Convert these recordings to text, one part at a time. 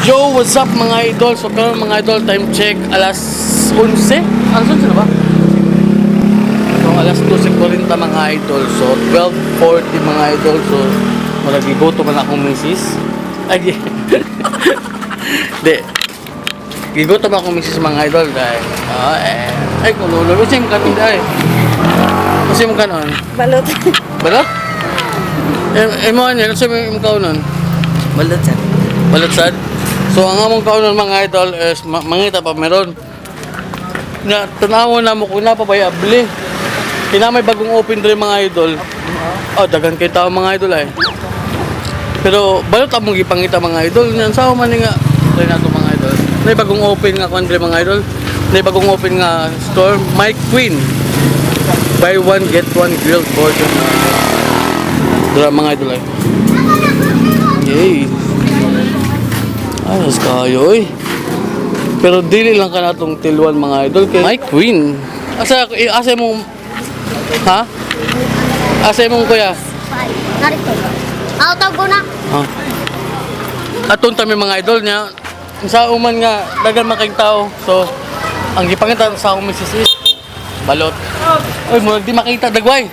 Yo, what's up mga idol? So karon mga idol, time check alas 11. Alas 11 na ba? So alas 12:40 mga idol. So 12:40 mga idol. So malagigoto man akong misis. Ay, di. Gigoto ba akong misis mga idol dahil ay kunulo. Kasi mo kanon dahil. Kasi mo kanon. Balot. Balot? Mo ano, kasi mo kaunon. Balot yan. Balot sad. So ang among kaunon mga idol is mangita pa meron. Na tanaw na mo kung napabayabli. Kinamay bagong open dre mga idol. Oh, dagan kay tao mga idol ay. Pero balot among gipangita mga idol. Nyan sa man nga try nato mga idol. Nay bagong open nga kon dre mga idol. Nay bagong open nga store My Queen. Buy one get one grilled portion. Dra mga idol ay. Yay. Ayos kayo eh. Pero dili lang ka na itong tiluan mga idol kay My Queen. Asa mong ha? Asa mong kuya? Narito. Tawag ko na. Ha? Aton tami mga idol niya. Sa uman nga dagan making tao. So ang gipangita sa akong misis is balot. Oy, mo di makita dagway.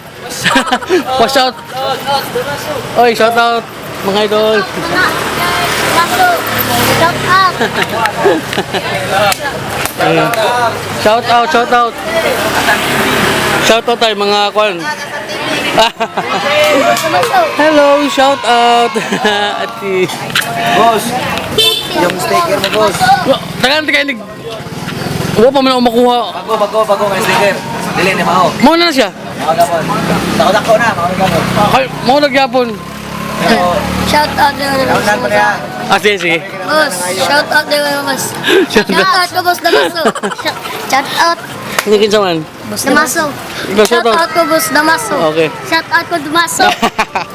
Watch out. Oy, shout out mga idol. Baso. Shout out. Shout out, shout out. Shout out tayo mga kwan. Hello, shout out. Ati. Boss, yung sticker mo, boss. Tagan kayo nig. Wa pa man ako makuha. Bago, may sticker. Dili ni Mao. Mo na siya. Mao gapon. Dako na, Mao gapon. Ay, mo nagyapon. Shout out din mo. Naunan mo niya. Sige. Boss. Shout out din mo, boss. Shout Shout out ko, boss Damaso. Shout out. Hindi kinsa man. Boss Damaso. Ikaw, shout Shout out. out ko, boss Damaso. Okay. Shout out ko, Damaso.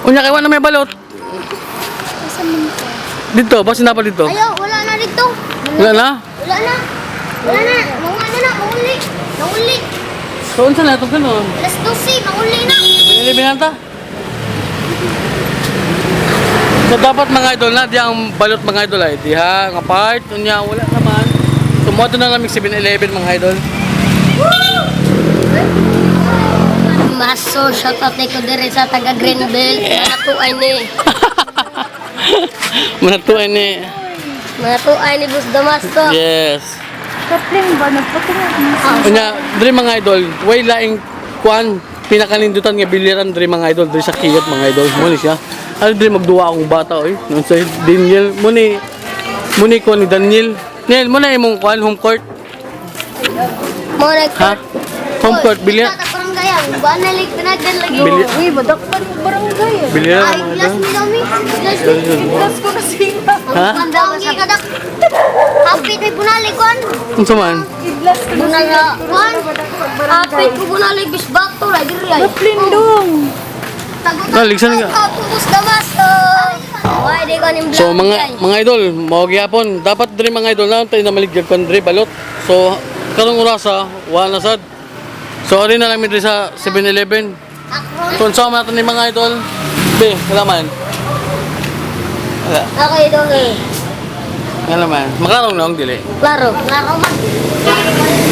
Unya kay na may balot. Dito, basta na pa dito. Ayaw, wala na dito. Wala na. Wala na. Wala na. Mauli. Mauli. So unsa na itong kanon? Alas 12, mauli na. Pinili binanta. So dapat mga idol na di ang balot mga idol ay diha nga part unya wala naman. Tumoto na namin 7-Eleven mga idol. Maso, shout out ko dire sa taga Greenbelt. Manatuay ni. Manatuan ni. Manatuay ni Boss Damaso. Yes. Katling ba nagpatingin? Unya diri mga idol, way laing kuan pinakanindutan nga biliran diri mga idol diri sa kiyot mga idol. Mo ni siya. Ano diri magduwa akong bata oy. Nun sa Daniel muni ko ni Daniel. Nel mo na imong kuan home court. Mo Ha? Home court biliran. Sa barangay ang banalig tinagan lagi. Bili- Uy, badakpan barangay. Biliran Ay, mga glass idol. mi dami. Glass ko kasi. Ha? Ang gi kadak. Hapit ay bunali kon. Unsa man? Bunala kon. Hapit ko bunali bis bato ra diri ay. Lindong. Ligsan nga. Tapos Damaso. Why di ko nim So mga idol, mao gyapon dapat diri mga idol na tayo na maligyag kon diri balot. So karong orasa wala na sad. So ari na lang mi diri sa 7-Eleven. So unsa man nato ni mga idol? Be, wala man. Wala. Okay, dong eh. Wala man. Makarong na ang dili. Klaro. Klaro man.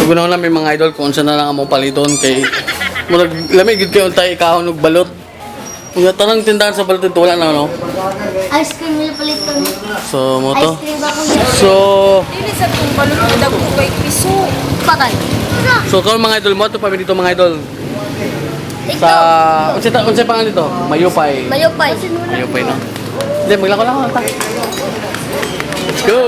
Gunaw lang may mga idol kung unsa na lang among paliton kay murag lamig gid kayo tay kahon og balot. Kung tanang tindahan sa balot dito wala na no. Ice cream nila paliton. So mo to. Ice cream ba kung So Dili sa kung balot na dago kay piso. patay? so karon mga idol mo to pa dito mga idol. Sa unsa pa nga dito? Mayupay. Mayupay. Mayupay no. Hindi maglako lang ta. Let's go.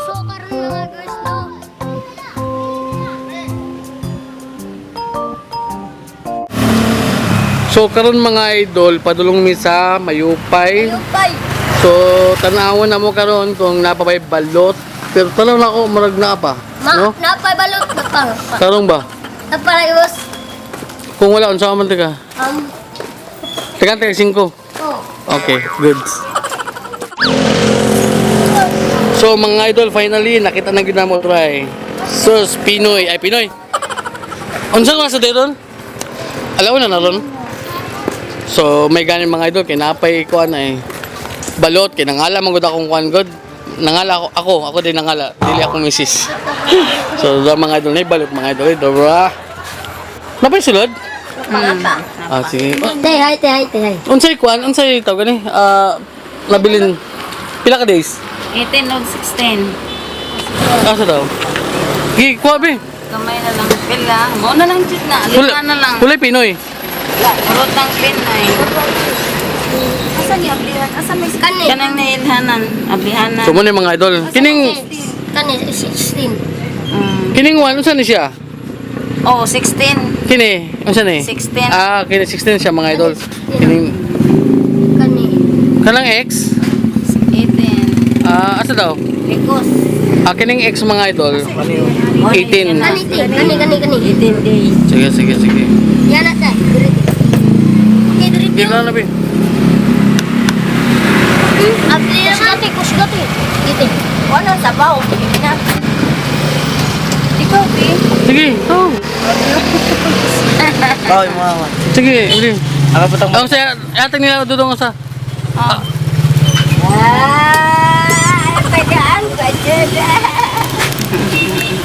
So, karon mga girls, no? So karon mga idol padulong mi sa Mayupay. Mayupay. So tan-awon na mo karon kung napabay balot. Pero tanaw na ako marag na pa. No? Napay balot. Karong ba? Napay, boss. Kung wala unsa man teka. Teka 5. Oh. Okay, good. So mga idol finally nakita na gid namo try. So Pinoy, ay Pinoy. Unsa nga sa deron? Alaw na ron. So may ganin mga idol, kinapay ko ay balot, kinangala magud akong kuan god. Nangala ako din nangala, dili ako misis. So do mga idol na balot mga idol, dobra. Napay sulod? Ah, sige. Tay, hi. Unsay kuan, unsay tawag ni? Nabilin pila ka days? 18 o 16. Asa daw? Gi, kuha be. Kamay na lang pila. Mo na lang chit na. Lima na lang. Kulay Pinoy. Urot ng pinay. Asa ni ablihan? Asa may Kani. kanang nailhanan? Ablihanan. So mo ni mga idol. Kining Kani, 16. kining wan unsa ni siya? Oh, 16. Kini, unsa ni? 16. Ah, kini 16 siya mga idol. Kining Kani. kanang X. 18. Asa daw? Likos. Kining X mga idol. 18. Kani, kani. 18 days. Sige. Yan na tay. Okay, direct Di na be. Abli naman. Kusgati. Ito. Ano sabaw? Ikaw, Pi? Sige. Oh. Bawi mo naman. Sige, uli. Ako putang mo. Ang saya, atang nila dudong sa. Tagaan ka dyan.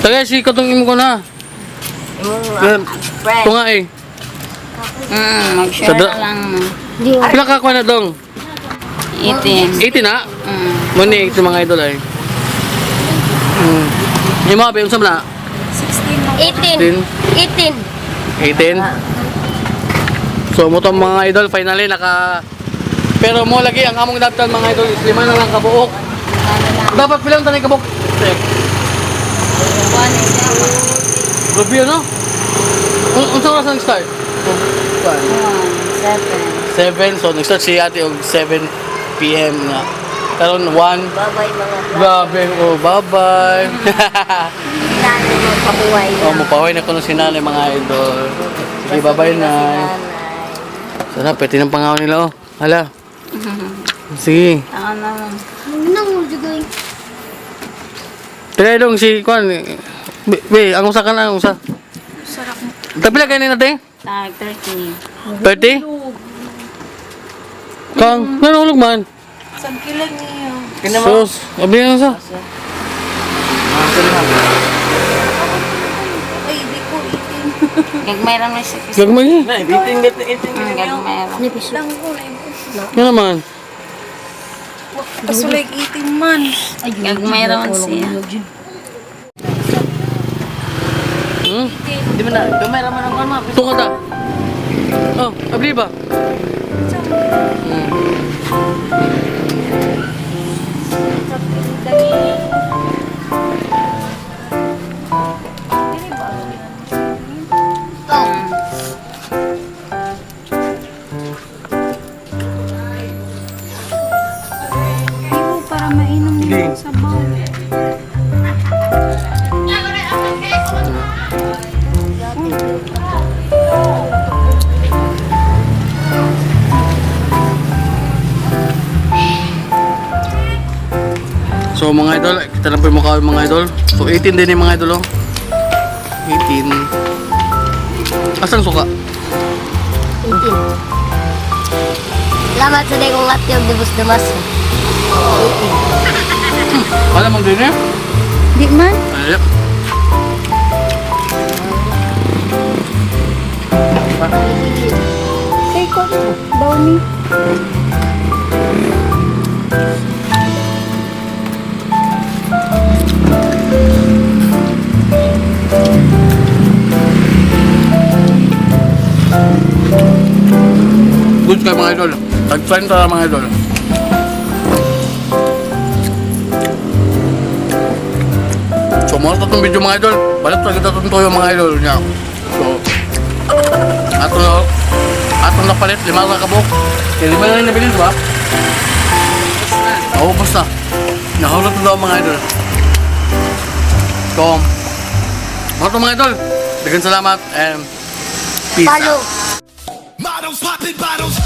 Tagay si katong imo ko na. Tunga eh. Mag-share Sada- na lang. Pila ka kuha na dong? 18. 80 na. Muni ito mga idol ay. Imo ba unsa man na? 18. 18. 18. So mo tong mga idol finally naka pero mo lagi ang among daptan mga idol is 5 na lang kabuok. Dapat pilang tanay kabuok? Review no? Unsa oras ang start? 7. So nag-start si ate og 7 PM na. Karon 1. Bye-bye mga Grabe, oh, bye-bye. nanay mo pabuhay Oh, mupahoy na ko nung sinanay mga idol. Sige, bye-bye na. Sana, pwede ng pangawa nila, oh. Hala. Sige. Ano naman. Nang uljugoy. Tira dong si Kwan. Be, ang usa ka na, ang usa. Sarap mo. Tapila kayo natin? Tag 30. 30? Kang, nanulog man. Saan kilag niyo? Sus, abli na sa. Ay, di ko itin. Gagmay lang na siya. Gagmay niya. Gagmay lang. Nipis lang. Yan naman. Pasulig itin man. Gagmay lang siya. Di ba na? Gamay naman ang kwan, ma. Tunga ta. Oh, abli ba? Para mainom niyo sa baw. So mga idol, kita lang po yung mukha mga idol. So 18 din yung mga idol, oh. 18. Asang suka? 18. Salamat sa day kong ati og dibus damas. 18. Wala mang din eh? Di man? Ayep. Kay ko. Downy. Good kayo mga idol. Tag-friend tara mga idol. So mga tatong video mga idol. Balik talaga tatong toyo mga idol niya. So ato na palit 5 na kabuk. Kaya 5 na rin nabilin ba? Oo, basta. Nahulot na daw mga idol. So mga idol. Dagan salamat and peace out. Follow. Models popping bottles.